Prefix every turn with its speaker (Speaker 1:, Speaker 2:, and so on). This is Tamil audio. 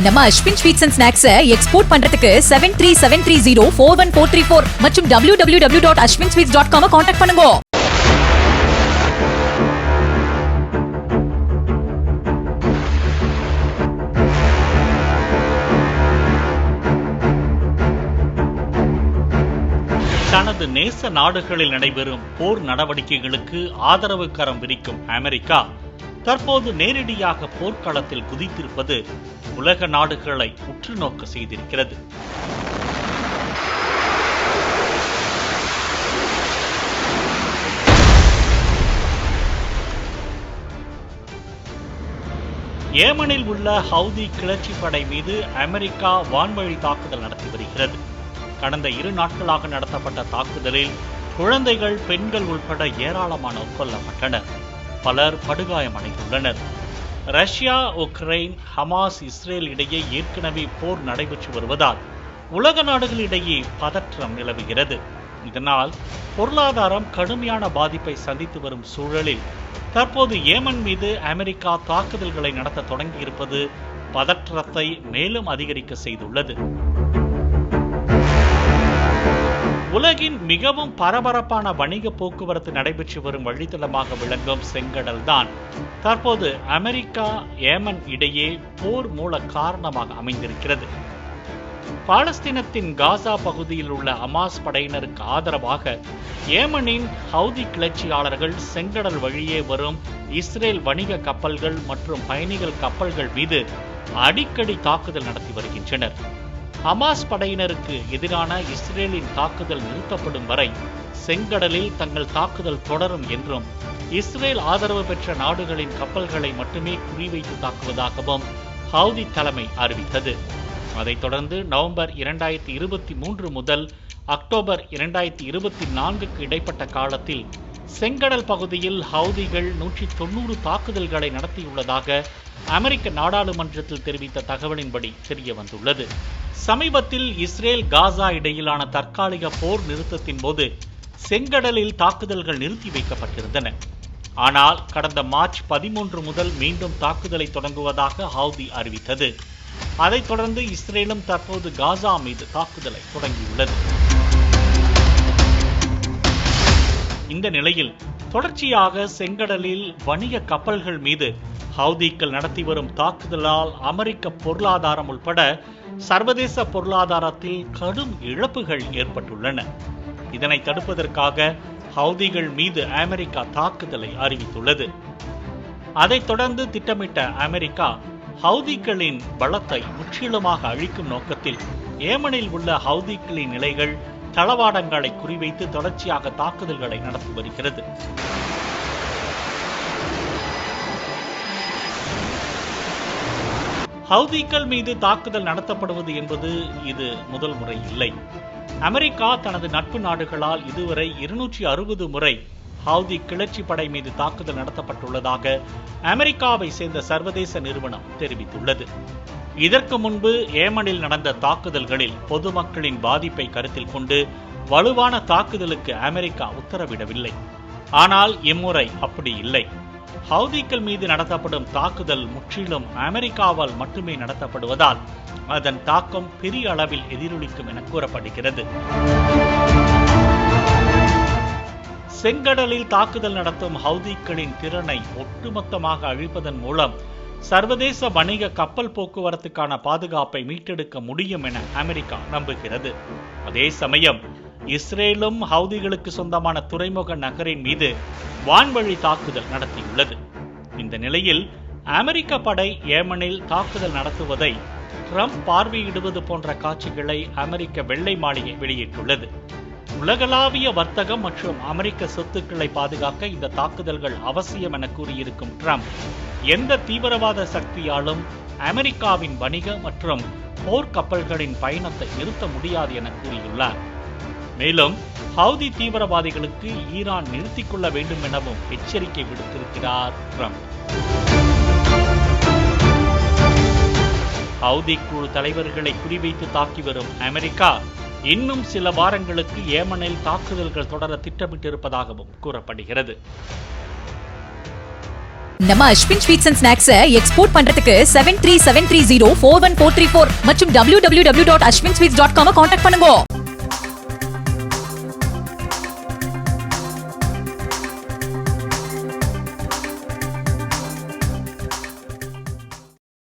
Speaker 1: நம்ம Ashwin sweets and snacks export பண்றதுக்கு 7373041434 மற்றும் www.ashwinsweets.com கான்டாக்ட் பண்ணுங்க.
Speaker 2: தனது நேச நாடுகளில் நடைபெறும் போர் நடவடிக்கைகளுக்கு ஆதரவு கரம் விரிக்கும் அமெரிக்கா தற்போது நேரடியாக போர்க்களத்தில் குதித்திருப்பது உலக நாடுகளை உற்று நோக்க செய்திருக்கிறது. ஏமனில் உள்ள ஹவுதி கிளர்ச்சி படை மீது அமெரிக்கா வான்வழி தாக்குதல் நடத்தி வருகிறது. கடந்த 2 நாட்களாக நடத்தப்பட்ட தாக்குதலில் குழந்தைகள், பெண்கள் உட்பட ஏராளமானோர் கொல்லப்பட்டனர். பலர் படுகாயமடைந்துள்ளனர். ரஷ்யா, உக்ரைன், ஹமாஸ், இஸ்ரேல் இடையே ஏற்கனவே போர் நடைபெற்று வருவதால் உலக நாடுகளிடையே பதற்றம் நிலவுகிறது. இதனால் பொருளாதாரம் கடுமையான பாதிப்பை சந்தித்து வரும் சூழலில் தற்போது ஏமன் மீது அமெரிக்கா தாக்குதல்களை நடத்த தொடங்கியிருப்பது பதற்றத்தை மேலும் அதிகரிக்க செய்துள்ளது. உலகின் மிகவும் பரபரப்பான வணிக போக்குவரத்து நடைபெற்று வரும் வழித்தடமாக விளங்கும் செங்கடல் தான் தற்போது அமெரிக்கா ஏமன் இடையே போர் மூல காரணமாக அமைந்திருக்கிறது. பாலஸ்தீனத்தின் காசா பகுதியில் உள்ள ஹமாஸ் படையினருக்கு ஆதரவாக ஏமனின் ஹவுதி கிளர்ச்சியாளர்கள் செங்கடல் வழியே வரும் இஸ்ரேல் வணிக கப்பல்கள் மற்றும் பயணிகள் கப்பல்கள் மீது அடிக்கடி தாக்குதல் நடத்தி வருகின்றனர். ஹமாஸ் படையினருக்கு எதிரான இஸ்ரேலின் தாக்குதல் நிறுத்தப்படும் வரை செங்கடலில் தங்கள் தாக்குதல் தொடரும் என்றும், இஸ்ரேல் ஆதரவு பெற்ற நாடுகளின் கப்பல்களை மட்டுமே குறிவைத்து தாக்குவதாகவும் ஹவுதி தலைமை அறிவித்தது. அதைத் தொடர்ந்து நவம்பர் 2023 முதல் அக்டோபர் 2024க்கு இடைப்பட்ட காலத்தில் செங்கடல் பகுதியில் ஹவுதிகள் 190 தாக்குதல்களை நடத்தியுள்ளதாக அமெரிக்க நாடாளுமன்றத்தில் தெரிவித்த தகவலின்படி தெரிய வந்துள்ளது. சமீபத்தில் இஸ்ரேல் காசா இடையிலான தற்காலிக போர் நிறுத்தத்தின் போது செங்கடலில் தாக்குதல்கள் நிறுத்தி வைக்கப்பட்டிருந்தன. ஆனால் கடந்த மார்ச் 13 முதல் மீண்டும் தாக்குதலை தொடங்குவதாக ஹவுதி அறிவித்தது. அதைத் தொடர்ந்து இஸ்ரேலும் தற்போது காசா மீது தாக்குதலை தொடங்கியுள்ளது. இந்த நிலையில் தொடர்ச்சியாக செங்கடலில் வணிக கப்பல்கள் மீது ஹவுதிகள் நடத்தி வரும் தாக்குதலால் அமெரிக்க பொருளாதாரம் உட்பட சர்வதேச பொருளாதாரத்தில் கடும் இழப்புகள் ஏற்பட்டுள்ளன. இதனை தடுப்பதற்காக ஹவுதிகள் மீது அமெரிக்கா தாக்குதலை அறிவித்துள்ளது. அதைத் தொடர்ந்து திட்டமிட்ட அமெரிக்கா ஹவுதிகளின் பலத்தை முற்றிலுமாக அழிக்கும் நோக்கத்தில் ஏமனில் உள்ள ஹவுதிகளின் நிலைகள், தளவாடங்களை குறிவைத்து தொடர்ச்சியாக தாக்குதல்களை நடத்தி வருகிறது. ஹவுதிகள் மீது தாக்குதல் நடத்தப்படுவது என்பது இது முதல் முறை இல்லை. அமெரிக்கா தனது நட்பு நாடுகளால் இதுவரை 260 முறை ஹவுதி கிளர்ச்சி படை மீது தாக்குதல் நடத்தப்பட்டுள்ளதாக அமெரிக்காவை சேர்ந்த சர்வதேச நிறுவனம் தெரிவித்துள்ளது. இதற்கு முன்பு ஏமனில் நடந்த தாக்குதல்களில் பொதுமக்களின் பாதிப்பை கருத்தில் கொண்டு வலுவான தாக்குதலுக்கு அமெரிக்கா உத்தரவிடவில்லை. ஆனால் இம்முறை அப்படி இல்லை. ஹவுதிகள் மீது நடத்தப்படும் தாக்குதல் முற்றிலும் அமெரிக்காவால் மட்டுமே நடத்தப்படுவதால் அதன் தாக்கம் பெரிய அளவில் எதிரொலிக்கும் என கூறப்படுகிறது. செங்கடலில் தாக்குதல் நடத்தும் ஹவுதிகளின் திறனை ஒட்டுமொத்தமாக அழிப்பதன் மூலம் சர்வதேச வணிக கப்பல் போக்குவரத்துக்கான பாதுகாப்பை மீட்டெடுக்க முடியும் என அமெரிக்கா நம்புகிறது. அதே சமயம் இஸ்ரேலும் ஹவுதிகளுக்கு சொந்தமான துறைமுக நகரின் மீது வான்வழி தாக்குதல் நடத்தியுள்ளது. இந்த நிலையில் அமெரிக்க படை ஏமனில் தாக்குதல் நடத்துவதை ட்ரம்ப் பார்வையிடுவது போன்ற காட்சிகளை அமெரிக்க வெள்ளை மாளிகை வெளியிட்டுள்ளது. உலகளாவிய வர்த்தகம் மற்றும் அமெரிக்க சொத்துக்களை பாதுகாக்க இந்த தாக்குதல்கள் அவசியம் என கூறியிருக்கும் ட்ரம்ப், எந்த தீவிரவாத சக்தியாலும் அமெரிக்காவின் வணிக மற்றும் போர்க்கப்பல்களின் பயணத்தை நிறுத்த முடியாது என கூறியுள்ளார். மேலும் ஹவுதி தீவிரவாதிகளுக்கு ஈரான் நிறுத்திக் கொள்ள வேண்டும் எனவும் எச்சரிக்கை விடுத்திருக்கிறார் ட்ரம்ப். ஹவுதி குழு தலைவர்களை குறிவைத்து தாக்கி வரும் அமெரிக்கா இன்னும் சில வாரங்களுக்கு ஏமனில் தாக்குதல்கள் தொடர திட்டமிட்டிருப்பதாகவும் கூறப்படுகிறது.
Speaker 1: நம்ம Ashwin sweets and snacks export பண்றதுக்கு 7373041434 மற்றும் www.ashwinsweets.com கான்டாக்ட் பண்ணுங்க.